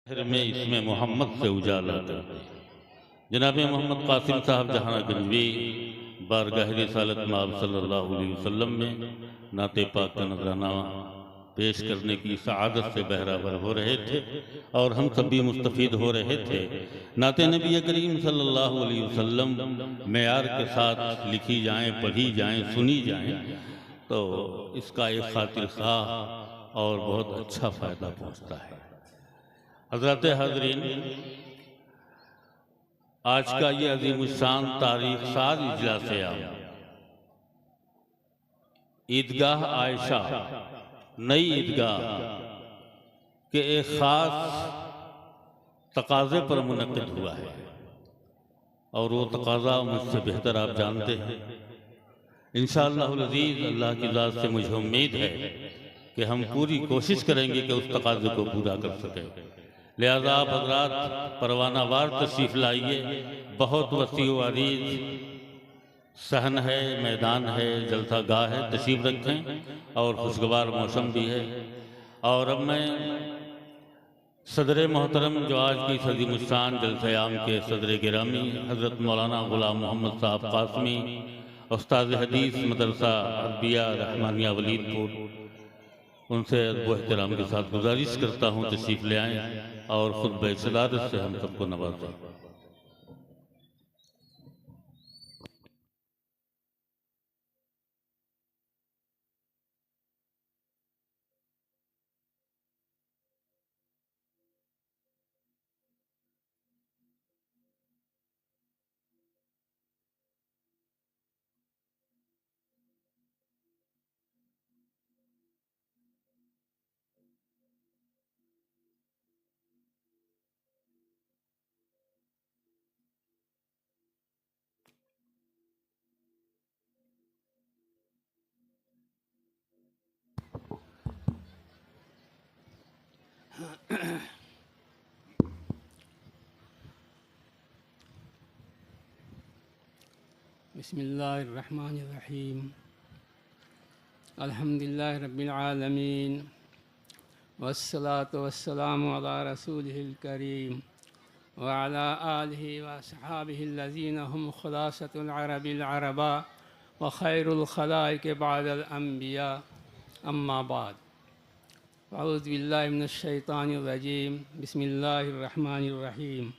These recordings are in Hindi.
शहर में इसमें मोहम्मद से उजाला कर दे। जनाब मोहम्मद कासिम साहब जहां गंजवी बारगाह रिसालत माब सल्लल्लाहु अलैहि वसल्लम में नाते पाक का नजराना पेश करने की सआदत से बहरावर हो रहे थे और हम सब भी मुस्तफ़ीद हो रहे थे। नाते नबी करीम सल्लल्लाहु अलैहि वसल्लम मेयार के साथ लिखी जाएं, पढ़ी जाएं, सुनी जाएं तो इसका एक खातिर खाह और बहुत अच्छा फ़ायदा पहुँचता है। हज़रत हाज़रीन, आज का ये अज़ीमुश्शान तारीख़ साज इजलास आम ईदगाह आयशा नई ईदगाह के एक ख़ास तकाज़े पर मुनक़्क़िद हुआ है और वो तकाज़ा मुझसे बेहतर आप जानते हैं। इंशाअल्लाहुल अज़ीज़ अल्लाह की ज़ात से मुझे उम्मीद है कि हम पूरी कोशिश करेंगे कि उस तकाज़े को पूरा कर सकें। लिहाजा आप हज़रात परवानावार तशरीफ़ लाइए। बहुत वसी व अरीज़ सहन है, मैदान है, जलसा गाह है, तशरीफ़ रखें और खुशगवार मौसम भी है। और अब मैं सदर मोहतरम जो आज की सदीमुश्शान जलसयाम के सदर गिरामी हज़रत मौलाना ग़ुलाम मोहम्मद साहब क़ासमी उस्ताद हदीस मदरसा अरबिया रहमानिया वलीदपुर, उनसे अदब एहतराम के साथ गुजारिश करता हूँ तशरीफ़ ले आएँ और ख़ुद बेसदारत से हम सबको नवाजें। बिस्मिल्लाहिर्रहमानिर्रहीम। अल्हम्दुलिल्लाहि रब्बिल आलमीन वस्सलातु वस्सलामु अला रसूलिहिल करीम व अला आलिहि व अस्हाबिहिल लज़ीना हुम खुलासतुल अरबिल अरबा व खैरुल खलाइक बअदल अंबिया अम्मा बाद। अऊज़ु बिल्लाहि मिनश शैतानिर रजीम। बिस्मिल्लाहिर्रहमानिर्रहीम।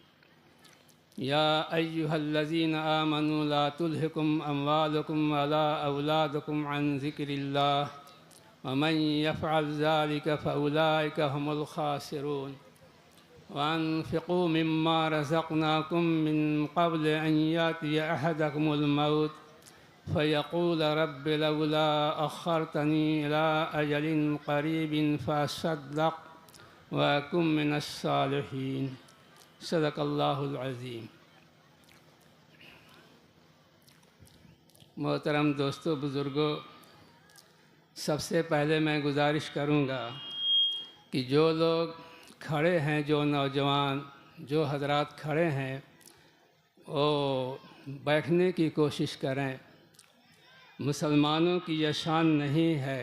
या अय्युहल्लज़ीना आमनू ला तुल्हिकुम अम्वालुकुम वला औलादुकुम अन ज़िक्रिल्लाह वमन यफ़अल ज़ालिका फ़उलाइका हुमुल ख़ासिरून वअन्फ़िक़ू मिम्मा रज़क़नाकुम मिन क़ब्ल अन यातिय अहदकुमुल मौत फ़यक़ूल रब्बि लौला अख़्ख़रतनी इला अजलिन क़रीबिन फ़असद्दक़ व अकुन मिनस सालिहीन। सदक़ल्लाहुल अज़ीम। मोहतरम दोस्तों, बुज़ुर्गों, सबसे पहले मैं गुजारिश करूँगा कि जो लोग खड़े हैं, जो नौजवान, जो हजरात खड़े हैं, वो बैठने की कोशिश करें। मुसलमानों की यह शान नहीं है।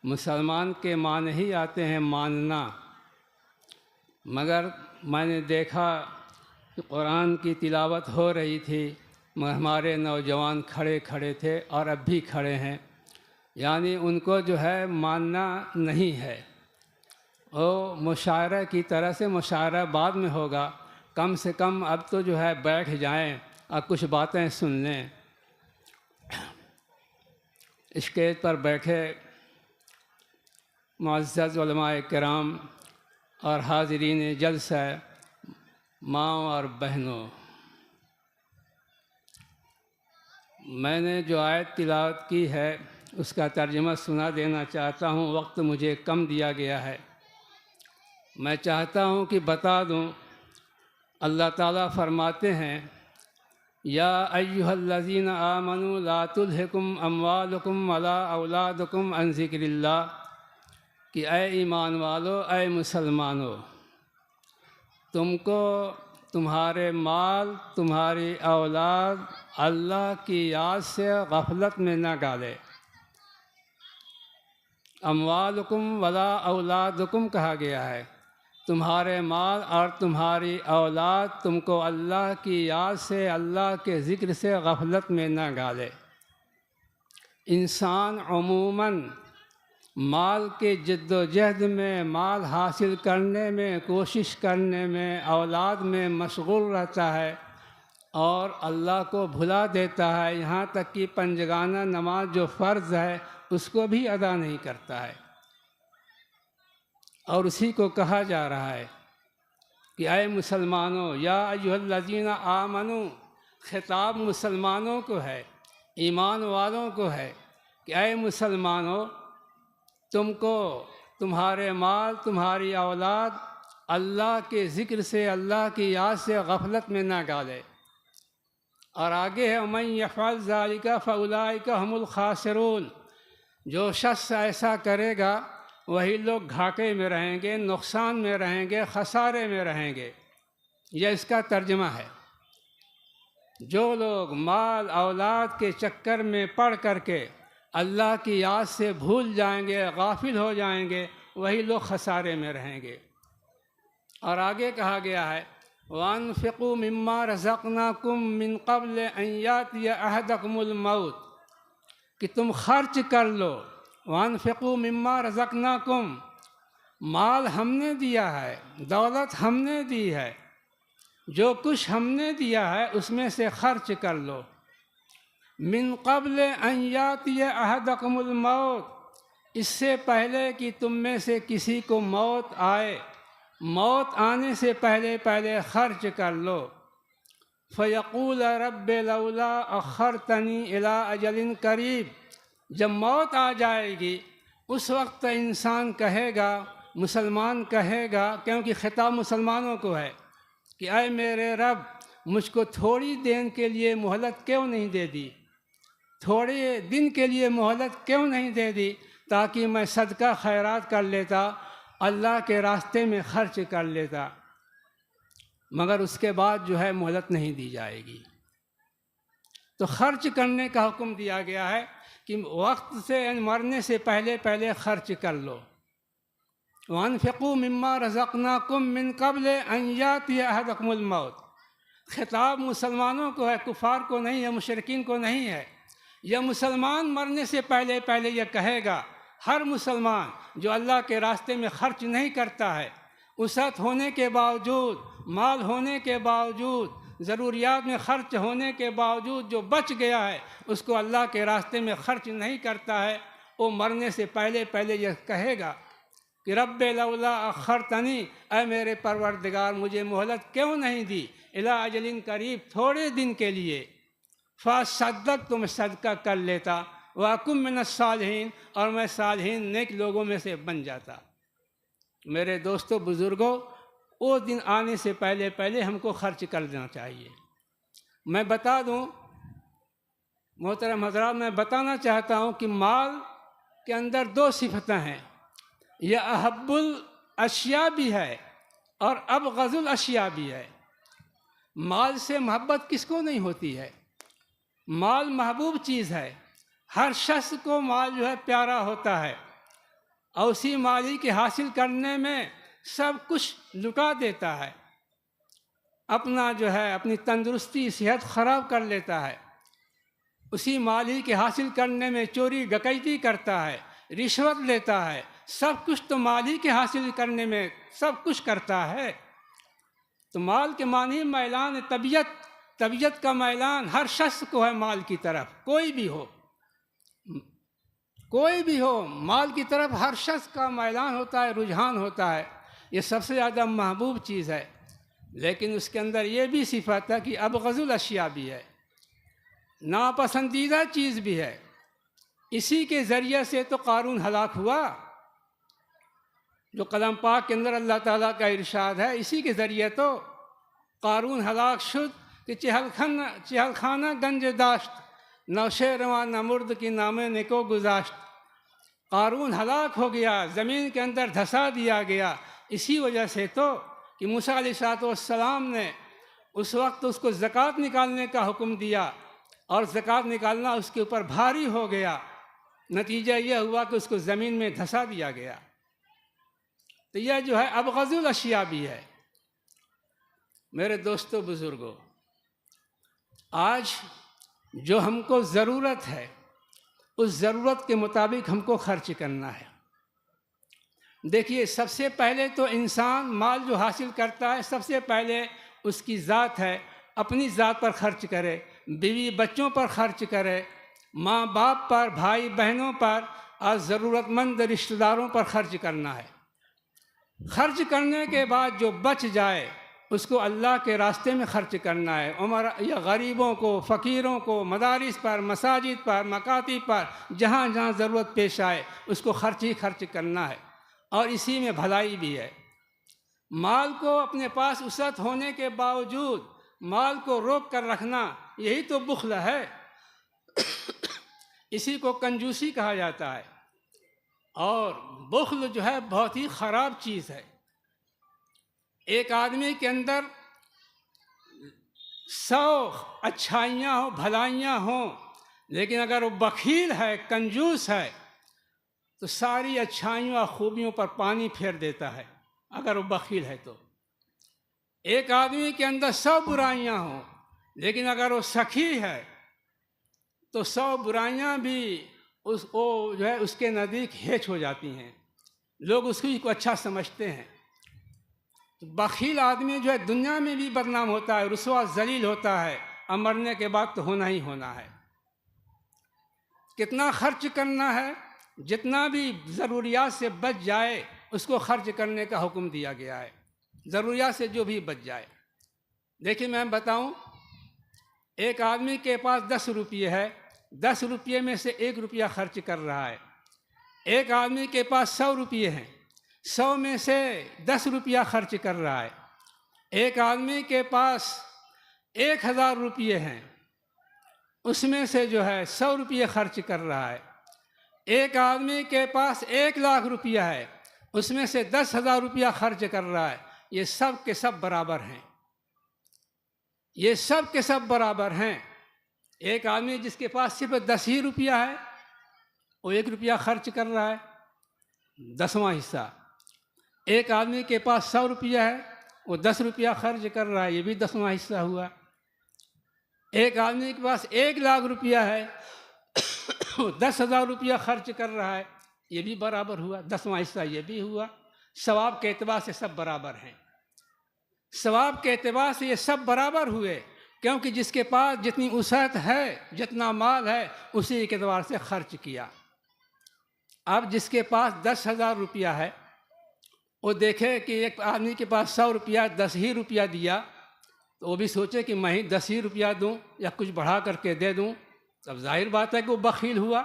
मुसलमान के माने ही आते हैं मानना, मगर मैंने देखा कि कुरान की तिलावत हो रही थी, मगर हमारे नौजवान खड़े खड़े थे और अब भी खड़े हैं, यानी उनको जो है मानना नहीं है। वो मुशायरा की तरह से मुशायरा बाद में होगा, कम से कम अब तो जो है बैठ जाएं और कुछ बातें सुन लें। स्टेज पर बैठे मुअज़्ज़ज़ उलमाए किराम और हाज़रीन जलसा, माँ और बहनों, मैंने जो आयत तिलावत की है उसका तर्जुमा सुना देना चाहता हूँ। वक्त मुझे कम दिया गया है। मैं चाहता हूँ कि बता दूँ। अल्लाह ताला फरमाते हैं, या अय्युहल्लज़ीना आमनू ला तुल्हिकुम अम्वालुकुम वला औलादुकुम अन ज़िक्रिल्लाह, कि ऐ ईमान वालो, ऐ मुसलमानों, तुमको तुम्हारे माल, तुम्हारी औलाद अल्लाह की याद से गफलत में न डाले। अम्वालुकुम वला औलादुकुम कहा गया है तुम्हारे माल और तुम्हारी औलाद तुमको अल्लाह की याद से, अल्लाह के ज़िक्र से गफलत में न डाले। इंसान अमूमन माल के जद्दोजहद में, माल हासिल करने में, कोशिश करने में, औलाद में मशगूल रहता है और अल्लाह को भुला देता है। यहाँ तक कि पंजगाना नमाज जो फ़र्ज़ है उसको भी अदा नहीं करता है। और उसी को कहा जा रहा है कि आए मुसलमानों, या अय्युहल्लज़ीना आमनू, खिताब मुसलमानों को है, ईमान वालों को है कि आए मुसलमानों, तुमको तुम्हारे माल, तुम्हारी औलाद अल्लाह के ज़िक्र से, अल्लाह की याद से गफलत में ना डाले। और आगे है मन यफ़अल ज़ालिका फ़उलाइका हुमुल ख़ासिरून, जो शख्स ऐसा करेगा वही लोग घाटे में रहेंगे, नुकसान में रहेंगे, खसारे में रहेंगे। यह इसका तर्जमा है। जो लोग माल औलाद के चक्कर में पड़ करके अल्लाह की याद से भूल जाएंगे, गाफिल हो जाएंगे, वही लोग खसारे में रहेंगे। और आगे कहा गया है वअन्फ़िक़ू मिम्मा रज़क़नाकुम मिन क़ब्ल अन यातिया अहदकुमुल मौत, कि तुम खर्च कर लो। वअन्फ़िक़ू मिम्मा रज़क़नाकुम, माल हमने दिया है, दौलत हमने दी है, जो कुछ हमने दिया है उसमें से खर्च कर लो। मिन क़ब्ल अन यातिया अहदकुमुल मौत, इससे पहले कि तुम में से किसी को मौत आए, मौत आने से पहले पहले खर्च कर लो। फ़यक़ूल रब्बि लौला अख़्ख़रतनी इला अजलिन करीब, जब मौत आ जाएगी उस वक्त इंसान कहेगा, मुसलमान कहेगा, क्योंकि खिताब मुसलमानों को है कि ऐ मेरे रब, मुझको थोड़ी देर के लिए मोहलत क्यों नहीं दे दी, थोड़े दिन के लिए मोहलत क्यों नहीं दे दी, ताकि मैं सदका खैरात कर लेता, अल्लाह के रास्ते में खर्च कर लेता। मगर उसके बाद जो है मोहलत नहीं दी जाएगी। तो खर्च करने का हुक्म दिया गया है कि वक्त से, मरने से पहले पहले खर्च कर लो। वअन्फ़िक़ू मिम्मा रज़क़नाकुम मिन क़ब्ल अन यातिया अहदकुमुल मौत, खिताब मुसलमानों को है, कुफ़ार को नहीं है, मुशरिकीन को नहीं है। यह मुसलमान मरने से पहले पहले यह कहेगा। हर मुसलमान जो अल्लाह के रास्ते में खर्च नहीं करता है, उसत होने के बावजूद, माल होने के बावजूद, ज़रूरियात में खर्च होने के बावजूद जो बच गया है उसको अल्लाह के रास्ते में खर्च नहीं करता है, वो मरने से पहले पहले यह कहेगा कि रब्बे लौला अख़्ख़रतनी, ऐ मेरे परवरदिगार मुझे मोहलत क्यों नहीं दी, इला अजलिन करीब, थोड़े दिन के लिए, फ़असद्दक़, तुम सदका कर लेता, वअकुम मिनस्सालिहीन, और मैं सालिहीन नेक लोगों में से बन जाता। मेरे दोस्तों बुज़ुर्गों, वो दिन आने से पहले पहले हमको खर्च कर देना चाहिए। मैं बता दूं मोहतरम हज़रात, मैं बताना चाहता हूं कि माल के अंदर दो सिफतें हैं। यह अहब्बुल अशिया भी है और अबग़ज़ुल अशिया भी है। माल से मोहब्बत किसको नहीं होती है? माल महबूब चीज़ है, हर शख्स को माल जो है प्यारा होता है, और उसी माली के हासिल करने में सब कुछ लुटा देता है, अपना जो है अपनी तंदुरुस्ती सेहत ख़राब कर लेता है, उसी माली के हासिल करने में चोरी डकैती करता है, रिश्वत लेता है, सब कुछ तो माली के हासिल करने में सब कुछ करता है। तो माल के मानी मैलान तबीयत, तबीयत का मैलान हर शख्स को है माल की तरफ, कोई भी हो, कोई भी हो, माल की तरफ हर शख्स का मैलान होता है, रुझान होता है। ये सबसे ज़्यादा महबूब चीज़ है, लेकिन उसके अंदर ये भी सिफत है कि अबग़ज़ुल अशिया भी है, नापसंदीदा चीज़ भी है। इसी के ज़रिए से तो क़ारून हलाक हुआ, जो कलम पाक के अंदर अल्लाह ताला का इरशाद है, इसी के ज़रिए तो क़ारून हलाक शुद कि चहलखाना गंज दाश्त, नौशेरवा नमुर्द की नामे निको गुजाश्त। क़ारून हलाक हो गया, ज़मीन के अंदर धंसा दिया गया, इसी वजह से तो कि मूसा अलैहिस्सलाम ने उस वक्त उसको ज़कात निकालने का हुक्म दिया, और ज़कात निकालना उसके ऊपर भारी हो गया। नतीजा यह हुआ कि उसको ज़मीन में धंसा दिया गया। तो यह जो है अबग़ज़ुल अशिया भी है। मेरे दोस्तों बुज़ुर्गों, आज जो हमको ज़रूरत है उस ज़रूरत के मुताबिक हमको खर्च करना है। देखिए, सबसे पहले तो इंसान माल जो हासिल करता है, सबसे पहले उसकी ज़ात है, अपनी ज़ात पर खर्च करे, बीवी बच्चों पर खर्च करे, माँ बाप पर, भाई बहनों पर और ज़रूरतमंद रिश्तेदारों पर खर्च करना है। खर्च करने के बाद जो बच जाए उसको अल्लाह के रास्ते में खर्च करना है। उमर या गरीबों को, फ़कीरों को, मदारिस पर, मसाजिद पर, मकातिब पर, जहाँ जहाँ ज़रूरत पेश आए उसको खर्च ही खर्च करना है। और इसी में भलाई भी है। माल को अपने पास वसअत होने के बावजूद माल को रोक कर रखना, यही तो बुख़्ल है। इसी को कंजूसी कहा जाता है। और बुख़्ल जो है बहुत ही ख़राब चीज़ है। एक आदमी के अंदर 100 अच्छाइयाँ हो, भलाइयाँ हों, लेकिन अगर वो बख़ील है, कंजूस है, तो सारी अच्छाइयों और खूबियों पर पानी फेर देता है, अगर वो बख़ील है तो। एक आदमी के अंदर 100 बुराइयाँ हों, लेकिन अगर वो सखी है तो 100 बुराइयाँ भी उसको जो है उसके नज़दीक हेच हो जाती हैं, लोग उसको अच्छा समझते हैं। तो बख़ील आदमी जो है दुनिया में भी बदनाम होता है, रुसवा ज़लील होता है, और मरने के बाद तो होना ही होना है। कितना खर्च करना है? जितना भी ज़रूरियात से बच जाए उसको खर्च करने का हुक्म दिया गया है, ज़रूरियात से जो भी बच जाए। देखिए, मैं बताऊं, एक आदमी के पास 10 रुपये है, 10 रुपये में से 1 रुपया खर्च कर रहा है। एक आदमी के पास 100 रुपये हैं, 100 में से 10 रुपया खर्च कर रहा है। एक आदमी के पास 1000 रुपये हैं, उसमें से जो है 100 रुपये खर्च कर रहा है। एक आदमी के पास 1 लाख रुपया है, उसमें से 10,000 रुपया खर्च कर रहा है। ये सब के सब बराबर हैं, ये सब के सब बराबर हैं। एक आदमी जिसके पास सिर्फ 10 ही रुपया है, वो 1 रुपया खर्च कर रहा है, 10वां हिस्सा। एक आदमी के पास 100 रुपया है, वो 10 रुपया खर्च कर रहा है, ये भी 10वां हिस्सा हुआ। एक आदमी के पास 1 लाख रुपया है, 10,000 रुपया खर्च कर रहा है, ये भी बराबर हुआ, 10वां हिस्सा ये भी हुआ। सवाब के एतबार से सब बराबर हैं। सवाब के एतबार से ये सब बराबर हुए, क्योंकि जिसके पास जितनी वसअत है, जितना माल है, उसी के एतबार से खर्च किया। अब जिसके पास 10,000 रुपया है, वो देखे कि एक आदमी के पास 100 रुपया, 10 ही रुपया दिया, तो वो भी सोचे कि मैं ही 10 ही रुपया दूँ या कुछ बढ़ा करके दे दूँ। तब जाहिर बात है कि वो बख़ील हुआ।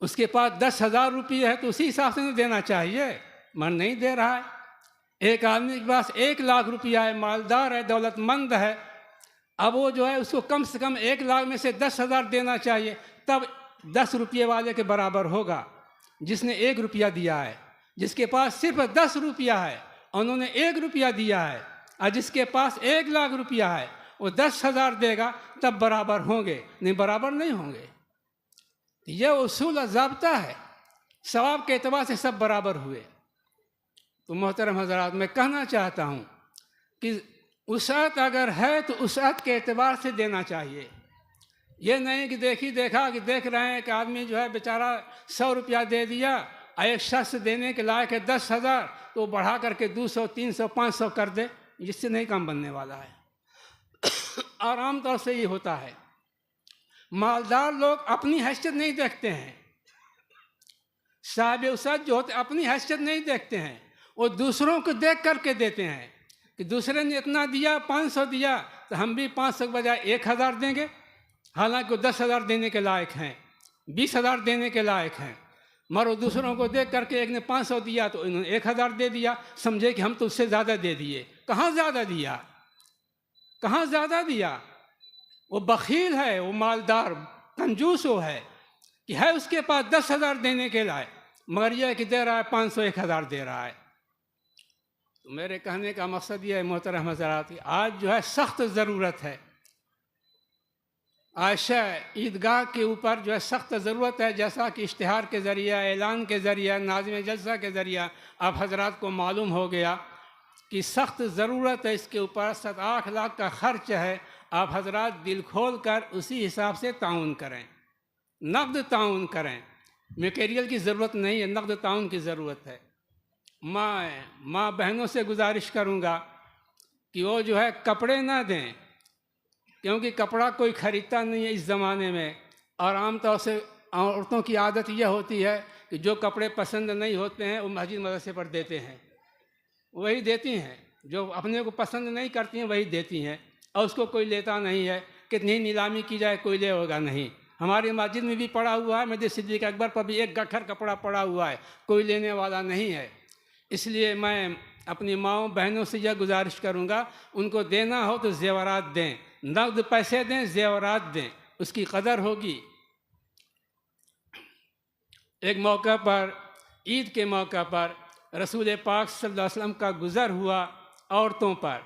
उसके पास 10,000 रुपये है तो उसी हिसाब से नहीं देना चाहिए, मन नहीं दे रहा है। एक आदमी के पास 1 लाख रुपया है, मालदार है, दौलतमंद है, अब वो जो है उसको कम से कम 1 लाख में से 10,000 देना चाहिए, तब 10 रुपये वाले के बराबर होगा जिसने 1 रुपया दिया है। जिसके पास सिर्फ 10 रुपया है, उन्होंने 1 रुपया दिया है, और जिसके पास 1 लाख रुपया है वो 10,000 देगा, तब बराबर होंगे, नहीं बराबर नहीं होंगे। यह उसूल ज़ाब्ता है। सवाब के एतबार से सब बराबर हुए। तो मोहतरम हज़रात, मैं कहना चाहता हूँ कि वसअत अगर है तो वसअत के एतबार से देना चाहिए। ये नहीं कि देखा कि देख रहे हैं कि आदमी जो है बेचारा 100 रुपया दे दिया, एक शख्स देने के लायक है 10,000, तो बढ़ा करके 200, 300, 500 कर दे, जिससे नहीं काम बनने वाला है। और आमतौर से ये होता है, मालदार लोग अपनी हैसियत नहीं देखते हैं। साहिब वसअत जो होते अपनी हैसियत नहीं देखते हैं, वो दूसरों को देख करके देते हैं कि दूसरे ने इतना दिया, 500 दिया, तो हम भी 500 के बजाय 1,000 देंगे। हालांकि वो 10,000 देने के लायक हैं, 20,000 देने के लायक हैं, मगर वो दूसरों को देख करके एक ने 500 दिया तो इन्होंने 1,000 दे दिया, समझे कि हम तो उससे ज़्यादा दे दिए। कहाँ ज़्यादा दिया, कहाँ ज़्यादा दिया? वो बख़ील है, वो मालदार कंजूस वो है कि है उसके पास 10,000 देने के लायक, मगर यह कि दे रहा है 500, 1,000 दे रहा है। तो मेरे कहने का मकसद यह है मोहतरम हज़रात, आज जो है सख्त ज़रूरत है, आयशा ईदगाह के ऊपर जो है सख्त ज़रूरत है, जैसा कि इश्तिहार के ज़रिए, ऐलान के ज़रिए, नाज़िम जलसा के ज़रिए आप हजरात को मालूम हो गया कि सख्त ज़रूरत है इसके ऊपर। 7-8 लाख का ख़र्च है। आप हजरात दिल खोल कर उसी हिसाब से ताउन करें, नक़द ताउन करें। मटेरियल की ज़रूरत नहीं है, नक़द ताउन की ज़रूरत है। माँ बहनों से गुजारिश करूँगा कि वो जो है कपड़े ना दें, क्योंकि कपड़ा कोई ख़रीदता नहीं है इस ज़माने में। और आम तौर से औरतों की आदत यह होती है कि जो कपड़े पसंद नहीं होते हैं वो मस्जिद मदरसे पर देते हैं, वही देती हैं। जो अपने को पसंद नहीं करती हैं वही देती हैं, और उसको कोई लेता नहीं है। कितनी नीलामी की जाए कोई ले होगा नहीं। हमारी मस्जिद में भी पड़ा हुआ है, मस्जिद सिद्दीक़ अकबर पर भी एक गट्ठर कपड़ा पड़ा हुआ है, कोई लेने वाला नहीं है। इसलिए मैं अपनी माँओं बहनों से यह गुजारिश करूँगा, उनको देना हो तो ज़ेवरात दें, नक़द पैसे दें, ज़ेवरात दें, उसकी कदर होगी। एक मौका पर, ईद के मौका पर रसूल पाक सल्लल्लाहु अलैहि वसल्लम का गुज़र हुआ औरतों पर।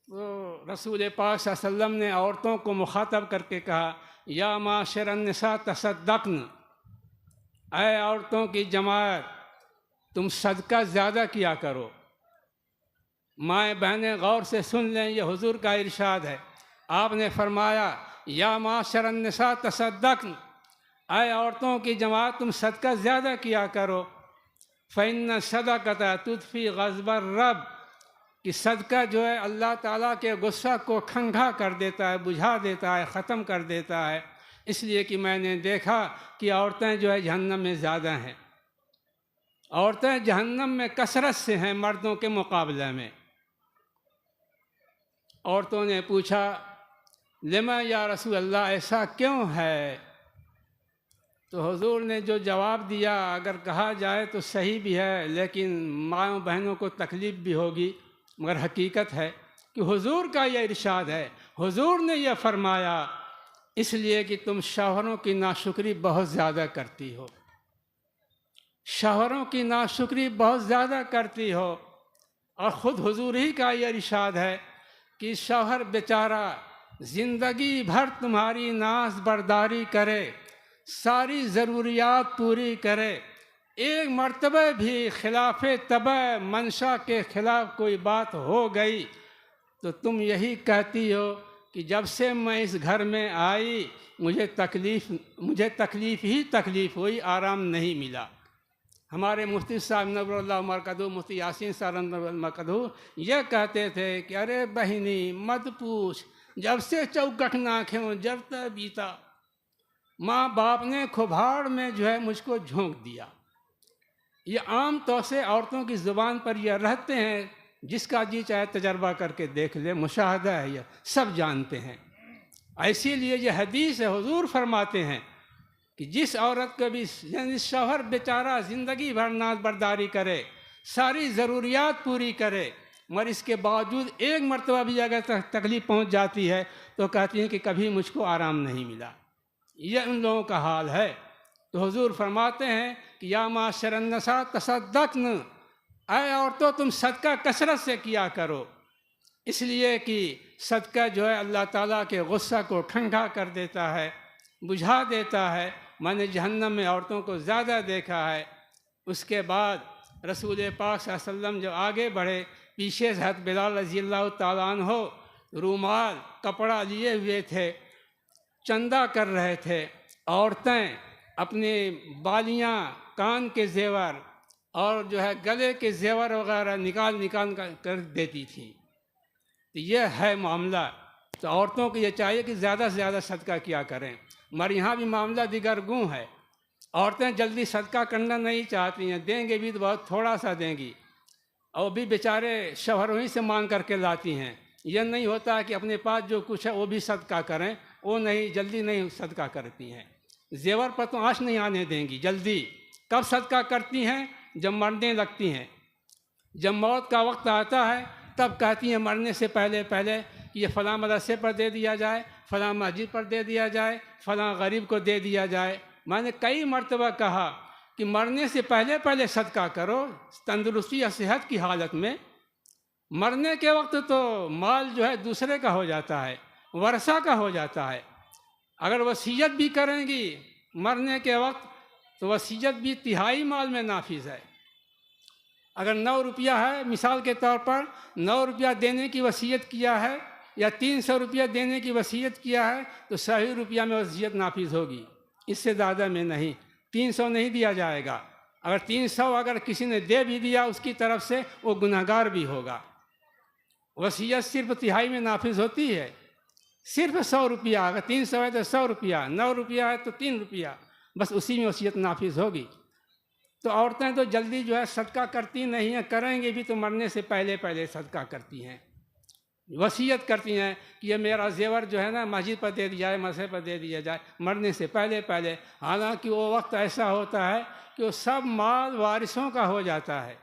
तो रसूल पाक सल्लल्लाहु अलैहि वसल्लम ने औरतों को मुखातब करके कहा, या माशरन निसा तसद्दक़न, ऐ औरतों की जमात तुम सदका ज़्यादा किया करो। माएँ बहनें गौर से सुन लें, ये हुजूर का इरशाद है। आपने फरमाया, या माशरन निसा तसद्दक़न, ऐ औरतों की जमात तुम सदका ज़्यादा किया करो। फ़इन्न सदक़ता तुत्फ़ी ग़ज़बर रब, कि सदका जो है अल्लाह ताला के गुस्सा को ठंडा कर देता है, बुझा देता है, ख़त्म कर देता है। इसलिए कि मैंने देखा कि औरतें जो है जहन्नम में ज़्यादा हैं। औरतें जहन्नम में कसरत से हैं मर्दों के मुकाबले में। औरतों ने पूछा, लिमा या रसूल अल्लाह, ऐसा क्यों है? तो हुजूर ने जो जवाब दिया, अगर कहा जाए तो सही भी है, लेकिन माँ बहनों को तकलीफ़ भी होगी, मगर हकीकत है कि हुजूर का यह इरशाद है। हुजूर ने यह फरमाया, इसलिए कि तुम शौहरों की नाशुक्री बहुत ज़्यादा करती हो, शौहरों की नाशुक्री बहुत ज़्यादा करती हो। और ख़ुद हुजूर ही का यह इरशाद है कि शौहर बेचारा ज़िंदगी भर तुम्हारी नाज बर्दारी करे, सारी ज़रूरियात पूरी करे, एक मर्तबा भी खिलाफ तबा मंशा के ख़िलाफ़ कोई बात हो गई तो तुम यही कहती हो कि जब से मैं इस घर में आई मुझे तकलीफ़ ही तकलीफ़ हुई, आराम नहीं मिला। हमारे मुफ्ती साहब नवरुल्लाह मरकदू, मुफ्ती यासीन साहब नवरुल्लाह मरकदू यह कहते थे कि अरे बहनी मत पूछ, जब से चौकट नाखें जरता बीता, माँ बाप ने खुभाड़ में जो है मुझको झोंक दिया। ये आम तौर से औरतों की ज़ुबान पर यह रहते हैं, जिसका जी चाहे तजर्बा करके देख ले, मुशाहदा है, यह सब जानते हैं। इसीलिए ये हदीस है, हुजूर फरमाते हैं कि जिस औरत को भी यानी शौहर बेचारा ज़िंदगी भर नाज बर्दारी करे, सारी ज़रूरियात पूरी करे, मगर इसके बावजूद एक मरतबा भी अगर तकलीफ़ पहुँच जाती है तो कहती हैं कि कभी मुझको आराम नहीं मिला। यह उन लोगों का हाल है। तो हुजूर फरमाते हैं कि या माशरन निसा तसद्दक़न, ऐ औरतों तुम सदका कसरत से किया करो, इसलिए कि सदका जो है अल्लाह ताला के गुस्सा को ठंडा कर देता है, बुझा देता है। मैंने जहन्नम में औरतों को ज़्यादा देखा है। उसके बाद रसूल पाक सल्लल्लाहु अलैहि वसल्लम जो आगे बढ़े, पीछे से हज़रत बिलाल रज़ियल्लाहु ताला अन्हो रूमाल कपड़ा लिए हुए थे, चंदा कर रहे थे। औरतें अपने बालियाँ, कान के जेवर और जो है गले के जेवर वगैरह निकाल कर देती थी। तो यह है मामला। तो औरतों को ये चाहिए कि ज़्यादा से ज़्यादा सदका किया करें। मगर यहाँ भी मामला दिगरगूं है। औरतें जल्दी सदका करना नहीं चाहती हैं, देंगे भी तो बहुत थोड़ा सा देंगी, और भी बेचारे शौहरों ही से मांग करके लाती हैं। यह नहीं होता कि अपने पास जो कुछ है वो भी सदका करें, वो नहीं, जल्दी नहीं सदका करती हैं। जेवर पर तो आँच नहीं आने देंगी जल्दी। कब सदका करती हैं? जब मरने लगती हैं, जब मौत का वक्त आता है तब कहती हैं मरने से पहले पहले कि ये फ़लाँ मदरसे पर दे दिया जाए, फ़लाँ मस्जिद पर दे दिया जाए, फ़लाँ गरीब को दे दिया जाए। मैंने कई मरतबा कहा कि मरने से पहले पहले सदका करो, तंदुरुस्ती या सेहत की हालत में। मरने के वक्त तो माल जो है दूसरे का हो जाता है, वर्षा का हो जाता है। अगर वसीयत भी करेंगी मरने के वक्त तो वसीयत भी तिहाई माल में नाफिज है। अगर 9 रुपया है, मिसाल के तौर पर 9 रुपया देने की वसीयत किया है या 300 रुपया देने की वसीयत किया है तो 100 रुपया में वसीयत नाफिज होगी, इससे ज़्यादा में नहीं। 300 नहीं दिया जाएगा। अगर 300 अगर किसी ने दे भी दिया उसकी तरफ से वो गुनहगार भी होगा। वसीयत सिर्फ तिहाई में नाफिज होती है, सिर्फ 100 रुपया। अगर 300 है तो 100 रुपया, 9 रुपया है तो 3 रुपया, बस उसी में वसीयत नाफिज होगी। तो औरतें तो जल्दी जो है सदका करती नहीं हैं, करेंगे भी तो मरने से पहले पहले सदका करती हैं, वसीयत करती हैं कि ये मेरा जेवर जो है ना मस्जिद पर दे दिया जाए, मसजिद पर दे दिया जाए मरने से पहले पहले। हालांकि वो वक्त ऐसा होता है कि वो सब माल वारिसों का हो जाता है।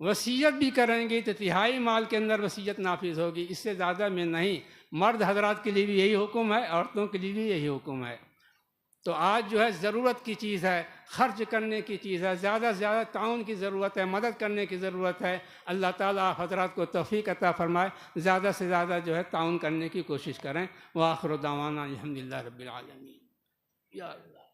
वसीयत भी करेंगे तो तिहाई माल के अंदर वसीयत नाफिज होगी, इससे ज़्यादा में नहीं। मर्द हजरात के लिए भी यही हुक्म है, औरतों के लिए भी यही हुक्म है। तो आज जो है ज़रूरत की चीज़ है, खर्च करने की चीज़ है, ज़्यादा से ज़्यादा ताउन की ज़रूरत है, मदद करने की ज़रूरत है। अल्लाह ताला आप हज़रात को तौफ़ीक़ अता फ़रमाए, ज़्यादा से ज़्यादा जो है ताउन करने की कोशिश करें। व आख़िर दावाना अल्हम्दुलिल्लाह रब्बिल आलमीन। या अल्लाह।